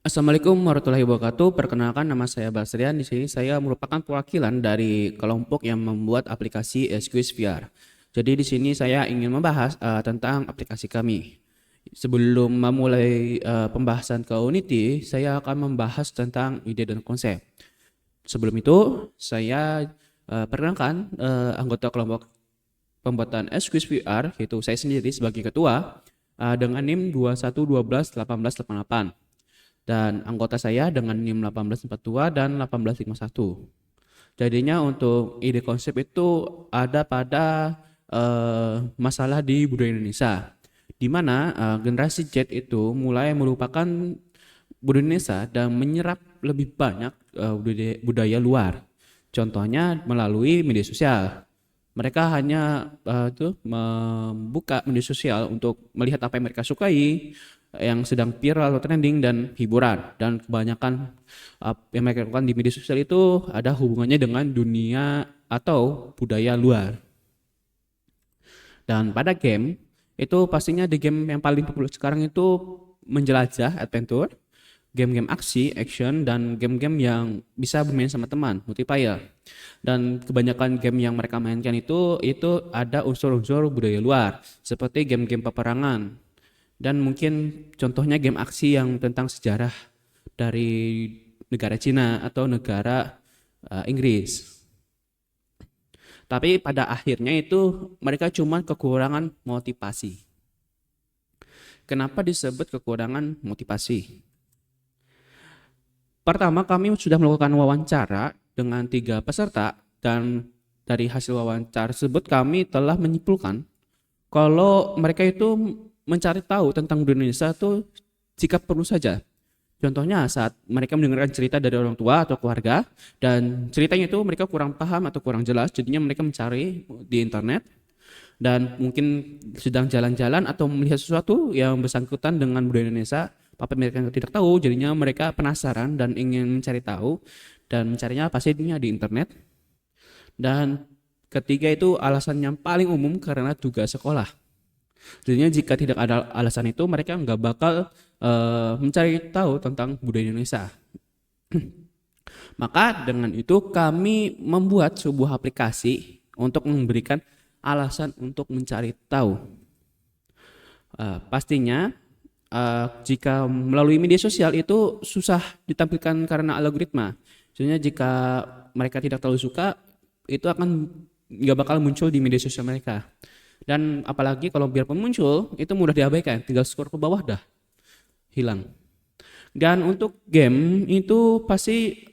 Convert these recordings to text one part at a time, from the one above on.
Assalamualaikum warahmatullahi wabarakatuh. Perkenalkan, nama saya Basrian. Di sini saya merupakan perwakilan dari kelompok yang membuat aplikasi SQS VR. Jadi di sini saya ingin membahas tentang aplikasi kami. Sebelum memulai pembahasan ke Unity, saya akan membahas tentang ide dan konsep. Sebelum itu, saya perkenalkan anggota kelompok pembuatan SQS VR, yaitu saya sendiri sebagai ketua, dengan NIM 21121888. Dan anggota saya dengan NIM 1842 dan 1851. Jadinya untuk ide konsep itu ada pada masalah di budaya Indonesia, di mana generasi Z itu mulai melupakan budaya Indonesia dan menyerap lebih banyak budaya luar. Contohnya melalui media sosial. Mereka hanya membuka media sosial untuk melihat apa yang mereka sukai, yang sedang viral atau trending, dan hiburan. Dan kebanyakan yang mereka lakukan di media sosial itu ada hubungannya dengan dunia atau budaya luar. Dan pada game itu pastinya di game yang paling populer sekarang itu menjelajah, adventure, game-game aksi, action, dan game-game yang bisa bermain sama teman, multiplayer. Dan kebanyakan game yang mereka mainkan itu ada unsur-unsur budaya luar, seperti game-game peperangan. Dan mungkin contohnya game aksi yang tentang sejarah dari negara Cina atau negara Inggris. Tapi pada akhirnya itu mereka cuma kekurangan motivasi. Kenapa disebut kekurangan motivasi? Pertama, kami sudah melakukan wawancara dengan 3 peserta, dan dari hasil wawancara tersebut kami telah menyimpulkan kalau mereka itu mencari tahu tentang budaya Indonesia itu jika perlu saja. Contohnya saat mereka mendengarkan cerita dari orang tua atau keluarga dan ceritanya itu mereka kurang paham atau kurang jelas, jadinya mereka mencari di internet, dan mungkin sedang jalan-jalan atau melihat sesuatu yang bersangkutan dengan budaya Indonesia, apa mereka tidak tahu, jadinya mereka penasaran dan ingin mencari tahu, dan mencarinya pastinya di internet. Dan ketiga itu alasan yang paling umum karena tugas sekolah. Jadinya jika tidak ada alasan itu, mereka nggak bakal mencari tahu tentang budaya Indonesia. Maka dengan itu kami membuat sebuah aplikasi untuk memberikan alasan untuk mencari tahu. Pastinya jika melalui media sosial itu susah ditampilkan karena algoritma. Sebenarnya jika mereka tidak terlalu suka, itu akan nggak bakal muncul di media sosial mereka. Dan apalagi kalau biarpun muncul, itu mudah diabaikan, tinggal scroll ke bawah dah hilang. Dan untuk game itu pasti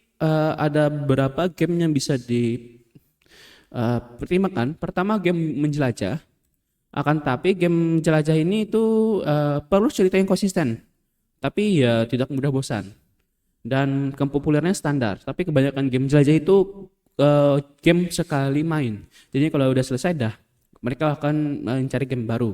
ada beberapa game yang bisa dipertimbangkan. Pertama, game menjelajah. Akan tapi game jelajah ini itu perlu cerita yang konsisten, tapi ya tidak mudah bosan. Dan kepopulernya standar, tapi kebanyakan game jelajah itu game sekali main. Jadi kalau udah selesai dah, mereka akan mencari game baru.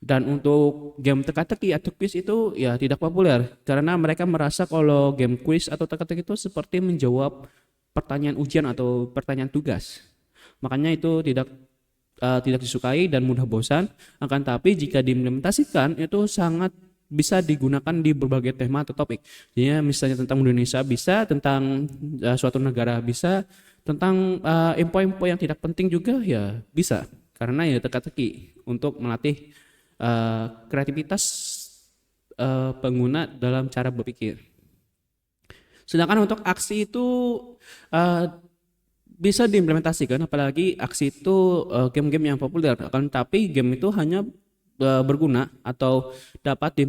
Dan untuk game teka-teki atau quiz itu ya tidak populer, karena mereka merasa kalau game quiz atau teka-teki itu seperti menjawab pertanyaan ujian atau pertanyaan tugas. Makanya itu tidak disukai dan mudah bosan. Akan tapi jika diimplementasikan itu sangat bisa digunakan di berbagai tema atau topik. Jadi misalnya tentang Indonesia bisa, tentang suatu negara bisa, tentang info-info yang tidak penting juga ya bisa. Karena ya teka-teki untuk melatih kreativitas pengguna dalam cara berpikir. Sedangkan untuk aksi itu bisa diimplementasikan, apalagi aksi itu game-game yang populer. Akan tapi game itu hanya berguna atau dapat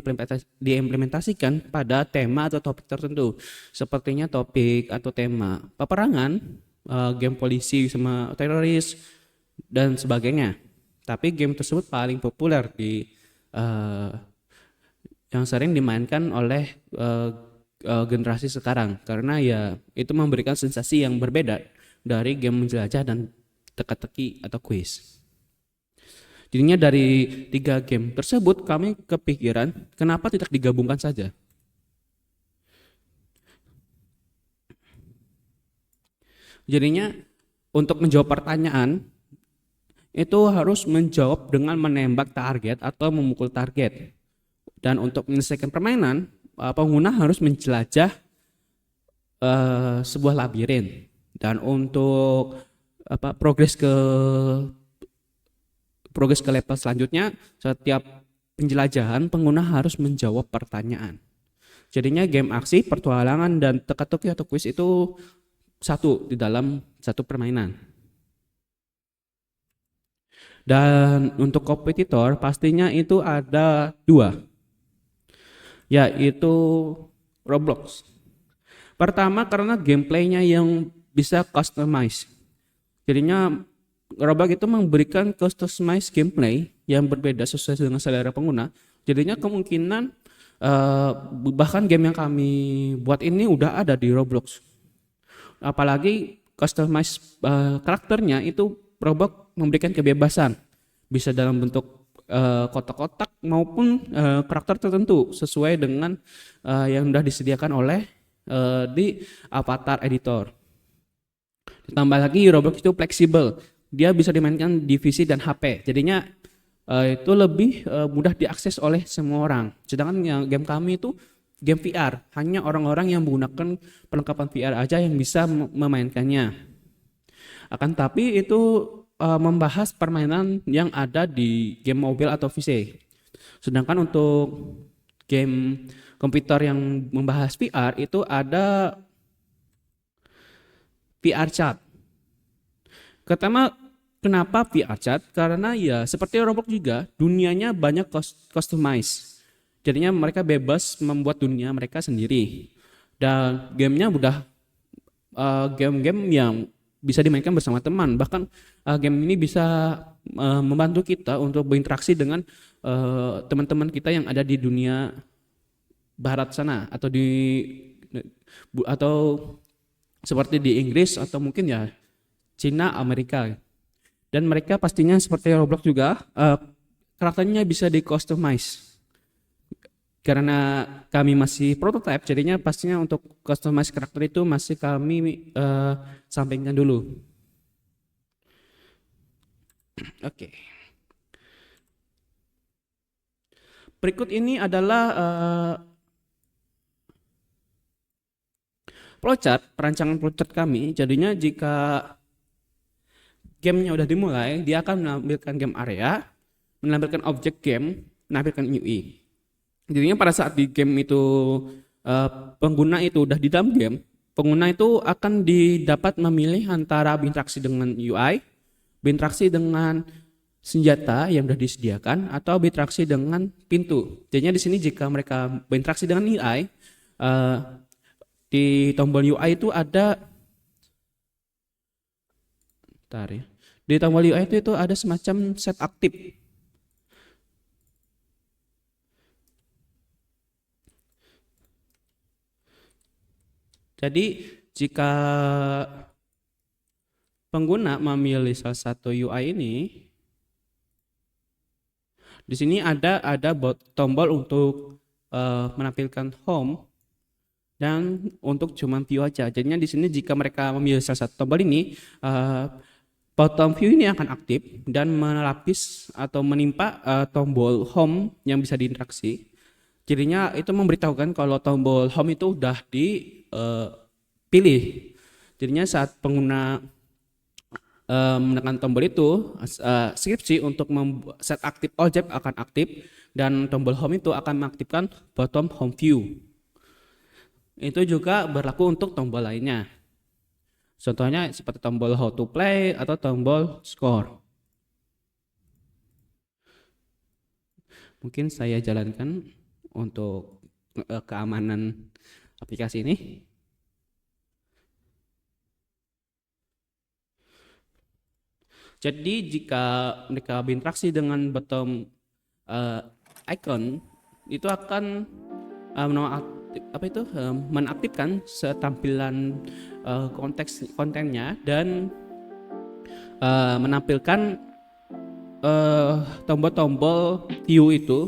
diimplementasikan pada tema atau topik tertentu. Sepertinya topik atau tema peperangan, game polisi sama teroris, dan sebagainya. Tapi game tersebut paling populer yang sering dimainkan oleh generasi sekarang, karena ya itu memberikan sensasi yang berbeda dari game menjelajah dan teka-teki atau quiz. Jadinya dari 3 game tersebut kami kepikiran kenapa tidak digabungkan saja. Jadinya untuk menjawab pertanyaan itu harus menjawab dengan menembak target atau memukul target. Dan untuk menyelesaikan permainan pengguna harus menjelajah sebuah labirin, dan untuk progres ke level selanjutnya, setiap penjelajahan pengguna harus menjawab pertanyaan. Jadinya game aksi, petualangan, dan teka-teki atau kuis itu satu di dalam satu permainan. Dan untuk kompetitor pastinya itu ada dua, yaitu Roblox. Pertama karena gameplaynya yang bisa customize. Jadinya Roblox itu memberikan customized gameplay yang berbeda sesuai dengan selera pengguna. Jadinya kemungkinan bahkan game yang kami buat ini udah ada di Roblox. Apalagi customize karakternya itu Roblox memberikan kebebasan, bisa dalam bentuk kotak-kotak maupun karakter tertentu sesuai dengan yang sudah disediakan oleh di avatar editor. Ditambah lagi Roblox itu fleksibel, dia bisa dimainkan di PC dan HP, jadinya itu lebih mudah diakses oleh semua orang. Sedangkan yang game kami itu game VR, hanya orang-orang yang menggunakan perlengkapan VR aja yang bisa memainkannya. Akan tapi itu membahas permainan yang ada di game mobil atau PC. Sedangkan untuk game komputer yang membahas VR itu ada VR Chat. Kenapa VR Chat? Karena ya seperti Roblox juga, dunianya banyak customize. Jadinya mereka bebas membuat dunia mereka sendiri. Dan gamenya mudah, game-game yang bisa dimainkan bersama teman. Bahkan game ini bisa membantu kita untuk berinteraksi dengan teman-teman kita yang ada di dunia barat sana, atau seperti di Inggris atau mungkin ya Cina, Amerika. Dan mereka pastinya seperti Roblox juga, karakternya bisa di customize. Karena kami masih prototype, jadinya pastinya untuk customize karakter itu masih kami sampaikan dulu. Oke. Berikut ini adalah flowchart, perancangan flowchart kami. Jadinya jika gamenya udah dimulai, dia akan menampilkan game area, menampilkan objek game, menampilkan UI. Jadinya pada saat di game itu pengguna itu udah di dalam game, pengguna itu akan didapat memilih antara berinteraksi dengan UI, berinteraksi dengan senjata yang sudah disediakan, atau berinteraksi dengan pintu. Jadinya di sini jika mereka berinteraksi dengan UI, di tombol UI itu ada di tombol UI itu ada semacam set aktif. Jadi jika pengguna memilih salah satu UI ini, di sini ada tombol untuk menampilkan home dan untuk cuman view aja. Jadinya di sini jika mereka memilih salah satu tombol ini, bottom view ini akan aktif dan melapis atau menimpa tombol home yang bisa diinteraksi. Jadinya itu memberitahukan kalau tombol home itu udah dipilih. Jadinya saat pengguna menekan tombol itu, skripsi untuk set aktif objek akan aktif dan tombol home itu akan mengaktifkan bottom home view. Itu juga berlaku untuk tombol lainnya. Contohnya seperti tombol how to play atau tombol score. Mungkin saya jalankan untuk keamanan aplikasi ini. Jadi jika mereka berinteraksi dengan bottom icon, itu akan menaktifkan setampilan kontennya dan menampilkan tombol-tombol view itu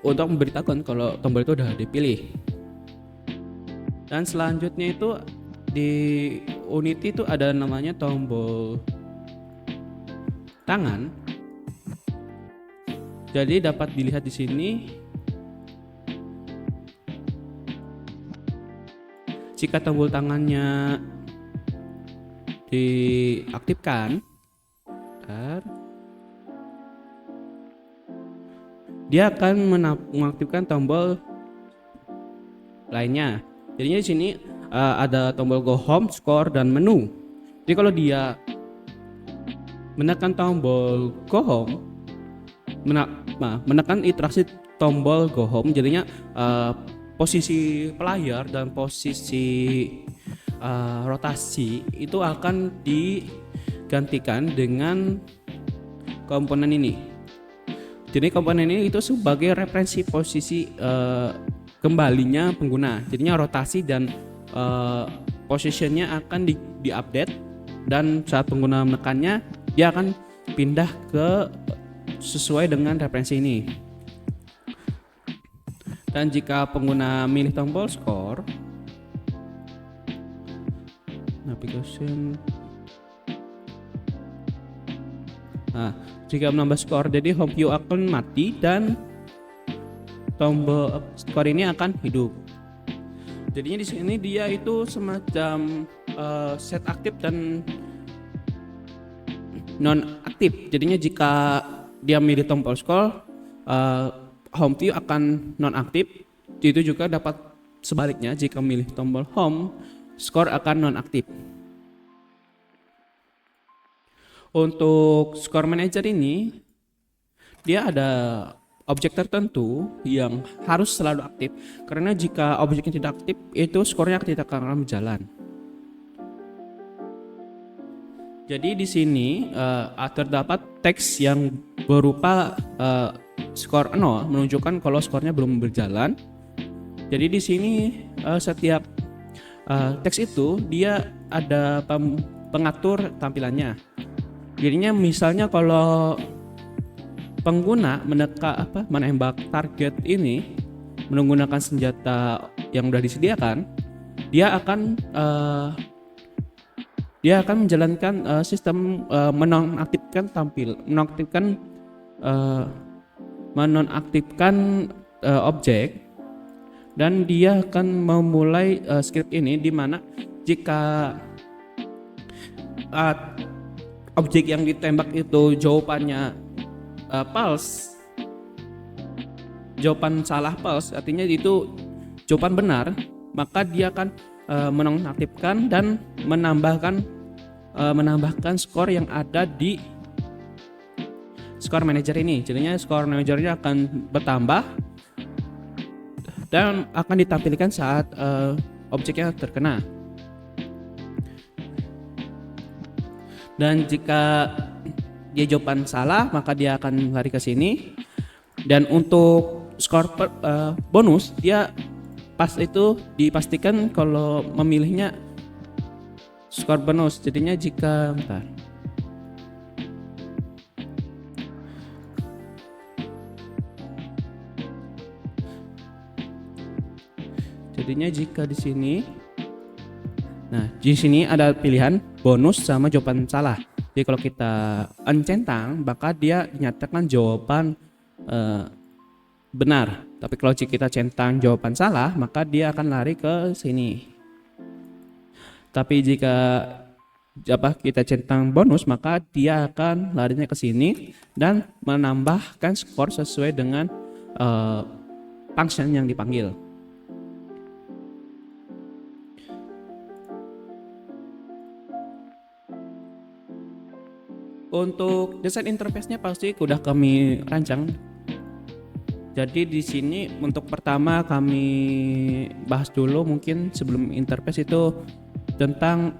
untuk memberitahukan kalau tombol itu sudah dipilih. Dan selanjutnya itu di Unity itu ada namanya tombol tangan. Jadi dapat dilihat di sini jika tombol tangannya diaktifkan, dia akan mengaktifkan tombol lainnya. Jadinya di sini ada tombol go home, score, dan menu. Jadi kalau dia menekan tombol go home, menekan iterasi tombol go home, jadinya posisi player dan posisi rotasi itu akan digantikan dengan komponen ini. Jadi komponen ini itu sebagai referensi posisi kembalinya pengguna. Jadinya rotasi dan positionnya akan diupdate, dan saat pengguna menekannya dia akan pindah ke sesuai dengan referensi ini. Dan jika pengguna milih tombol score, navigation, jika menambah skor, jadi home view akan mati dan tombol skor ini akan hidup. Jadinya di sini dia itu semacam set aktif dan non aktif. Jadinya jika dia milih tombol skor, home view akan non aktif. Itu juga dapat sebaliknya, jika milih tombol home, skor akan non aktif. Untuk score manager ini, dia ada objek tertentu yang harus selalu aktif, karena jika objeknya tidak aktif, itu skornya tidak akan berjalan. Jadi di sini terdapat teks yang berupa skor 0 menunjukkan kalau skornya belum berjalan. Jadi di sini setiap teks itu dia ada pengatur tampilannya. Jadinya misalnya kalau pengguna menembak target ini menggunakan senjata yang sudah disediakan, dia akan menjalankan sistem menonaktifkan objek, dan dia akan memulai script ini, di mana jika objek yang ditembak itu jawabannya false, jawaban salah false, artinya itu jawaban benar, maka dia akan menonaktifkan dan menambahkan skor yang ada di skor manager ini. Jadinya skor manajernya akan bertambah dan akan ditampilkan saat objeknya terkena. Dan jika dia jawaban salah, maka dia akan lari ke sini. Dan untuk skor bonus, dia pas itu dipastikan kalau memilihnya skor bonus. Jadinya jika di sini, di sini ada pilihan bonus sama jawaban salah. Jadi kalau kita uncentang, maka dia dinyatakan jawaban benar. Tapi kalau kita centang jawaban salah, maka dia akan lari ke sini. Tapi jika kita centang bonus, maka dia akan larinya ke sini dan menambahkan skor sesuai dengan function yang dipanggil. Untuk desain interface-nya pasti sudah kami rancang. Jadi di sini untuk pertama kami bahas dulu mungkin sebelum interface itu tentang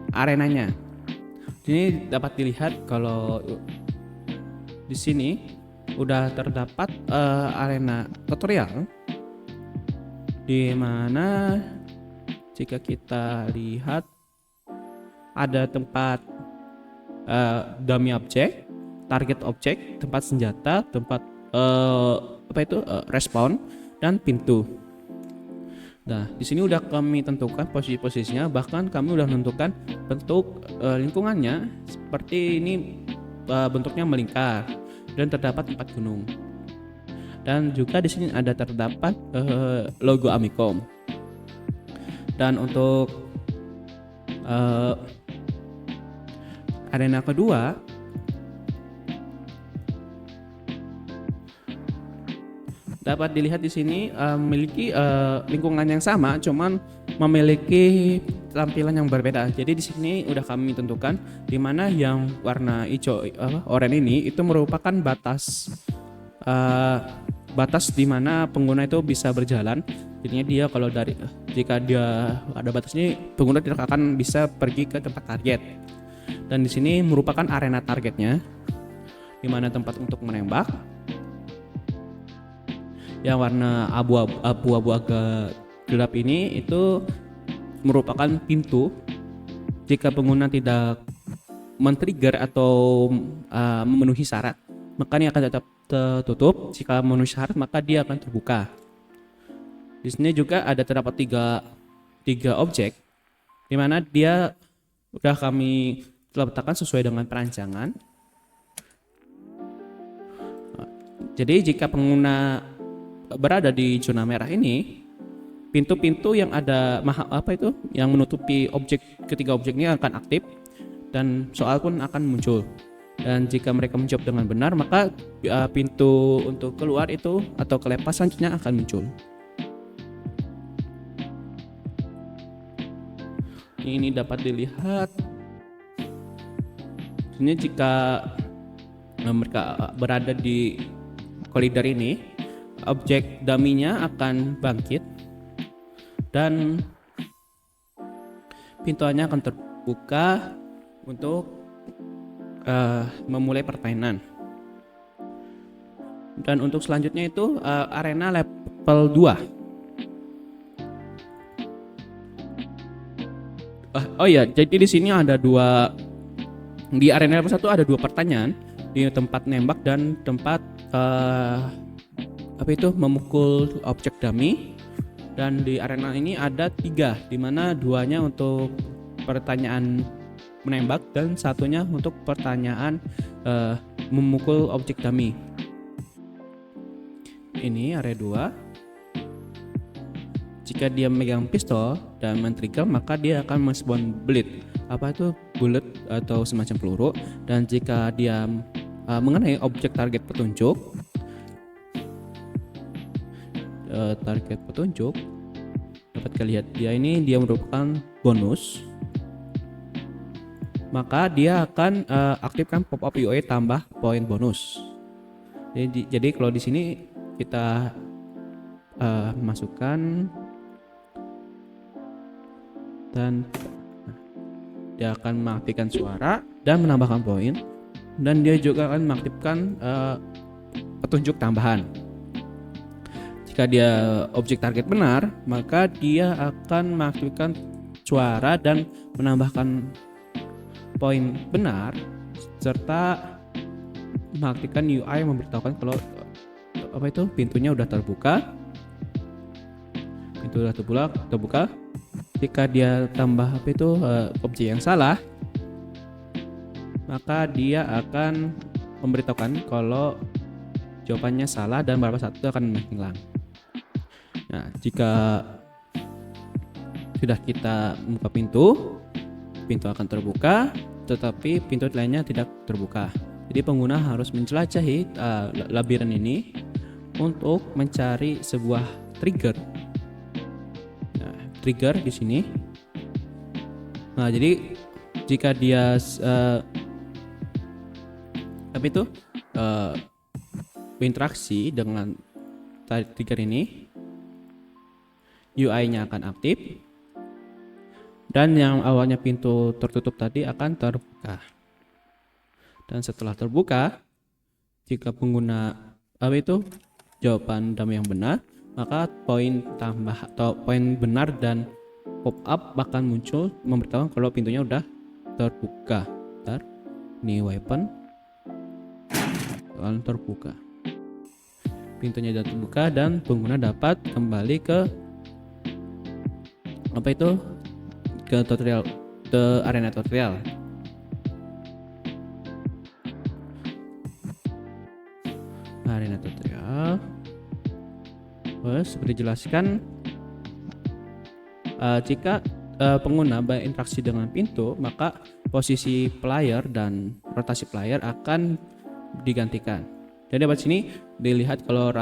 arenanya. Ini dapat dilihat kalau di sini udah terdapat arena tutorial, di mana jika kita lihat ada tempat dummy object, target object, tempat senjata, tempat respawn, dan pintu. Nah, di sini udah kami tentukan posisi-posisinya, bahkan kami udah menentukan bentuk lingkungannya seperti ini, bentuknya melingkar dan terdapat 4 gunung. Dan juga di sini ada terdapat logo Amicom. Dan untuk uh, arena kedua dapat dilihat di sini memiliki lingkungan yang sama, cuman memiliki tampilan yang berbeda. Jadi di sini udah kami tentukan di mana yang warna hijau oranye ini itu merupakan batas di mana pengguna itu bisa berjalan. Jadinya dia kalau jika dia ada batas ini, pengguna tidak akan bisa pergi ke tempat target. Dan di sini merupakan arena targetnya, di mana tempat untuk menembak. Yang warna abu-abu agak gelap ini itu merupakan pintu. Jika pengguna tidak men-trigger atau memenuhi syarat, maka ini akan tetap tertutup. Jika memenuhi syarat, maka dia akan terbuka. Di sini juga ada terdapat tiga objek, di mana dia udah kami letakkan sesuai dengan perancangan. Jadi jika pengguna berada di zona merah ini, pintu-pintu yang ada yang menutupi ketiga objek ini akan aktif dan soal pun akan muncul. Dan jika mereka menjawab dengan benar, maka pintu untuk keluar itu atau ke lepas selanjutnya akan muncul. Ini dapat dilihat. Ini jika mereka berada di koridor ini, objek dummy-nya akan bangkit dan pintunya akan terbuka untuk memulai permainan. Dan untuk selanjutnya itu arena level 2. Oh ya, jadi di sini ada di arena level 1 ada 2 pertanyaan, di tempat nembak dan tempat memukul objek dummy. Dan di arena ini ada 3, di mana 2-nya untuk pertanyaan menembak dan 1-nya untuk pertanyaan memukul objek dummy. Ini area 2. Jika dia memegang pistol dan men-trigger, maka dia akan men-spawn bullet atau semacam peluru. Dan jika dia mengenai objek target petunjuk dapat kalian lihat dia merupakan bonus, maka dia akan aktifkan pop-up UI tambah poin bonus. Jadi kalau di sini kita masukkan dan dia akan mengaktifkan suara dan menambahkan poin, dan dia juga akan mengaktifkan petunjuk tambahan. Jika dia objek target benar, maka dia akan mengaktifkan suara dan menambahkan poin benar, serta mengaktifkan UI memberitahukan kalau pintunya udah terbuka. Pintu udah terbuka. Jika dia tambah objek yang salah, maka dia akan memberitahukan kalau jawabannya salah dan beberapa satu akan menghilang. Nah, jika sudah kita buka pintu akan terbuka, tetapi pintu lainnya tidak terbuka. Jadi pengguna harus menjelajahi labirin ini untuk mencari sebuah trigger. Nah, trigger di sini. Nah, jadi jika dia berinteraksi dengan trigger ini, UI-nya akan aktif dan yang awalnya pintu tertutup tadi akan terbuka. Dan setelah terbuka, jika pengguna jawaban dummy yang benar, maka poin tambah atau poin benar dan pop up bahkan muncul memberitahukan kalau pintunya udah terbuka. Ini weapon akan terbuka. Pintunya sudah terbuka dan pengguna dapat kembali ke arena tutorial. Arena tutorial. Seperti dijelaskan, Jika pengguna berinteraksi dengan pintu, maka posisi player dan rotasi player akan digantikan. Jadi dapat sini dilihat kalau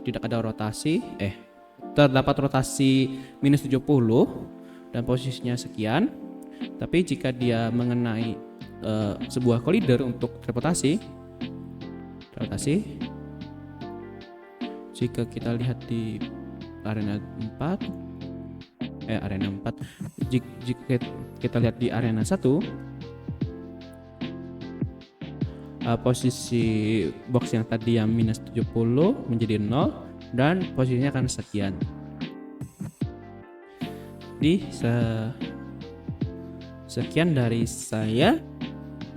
tidak ada rotasi, terdapat rotasi minus 70 dan posisinya sekian. Tapi jika dia mengenai sebuah collider untuk rotasi, jika kita lihat di arena 4, jika kita lihat di arena 1, posisi box yang tadi yang minus 70 menjadi 0 dan posisinya akan sekian. Sekian dari saya.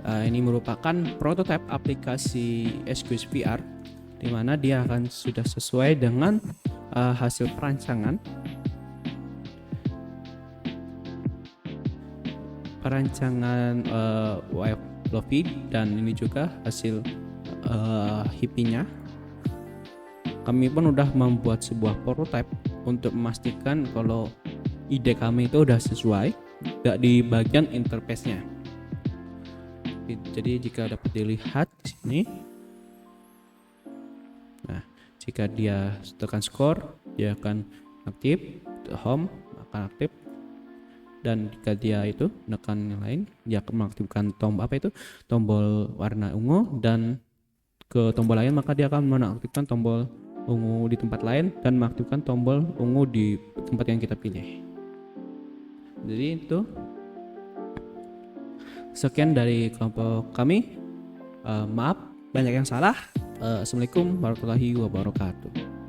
Ini merupakan prototipe aplikasi SQS VR, di mana dia akan sudah sesuai dengan hasil perancangan Lofi, dan ini juga hasil HIPI-nya. Kami pun udah membuat sebuah prototipe untuk memastikan kalau ide kami itu udah sesuai di bagian interface-nya. Jadi jika dapat dilihat di sini, nah jika dia tekan skor, dia akan aktif, home akan aktif. Dan jika dia itu menekan yang lain, dia akan mengaktifkan tombol warna ungu, dan ke tombol lain maka dia akan mengaktifkan tombol ungu di tempat lain dan mengaktifkan tombol ungu di tempat yang kita pilih. Jadi itu sekian dari kelompok kami. Maaf banyak yang salah. Assalamualaikum warahmatullahi wabarakatuh.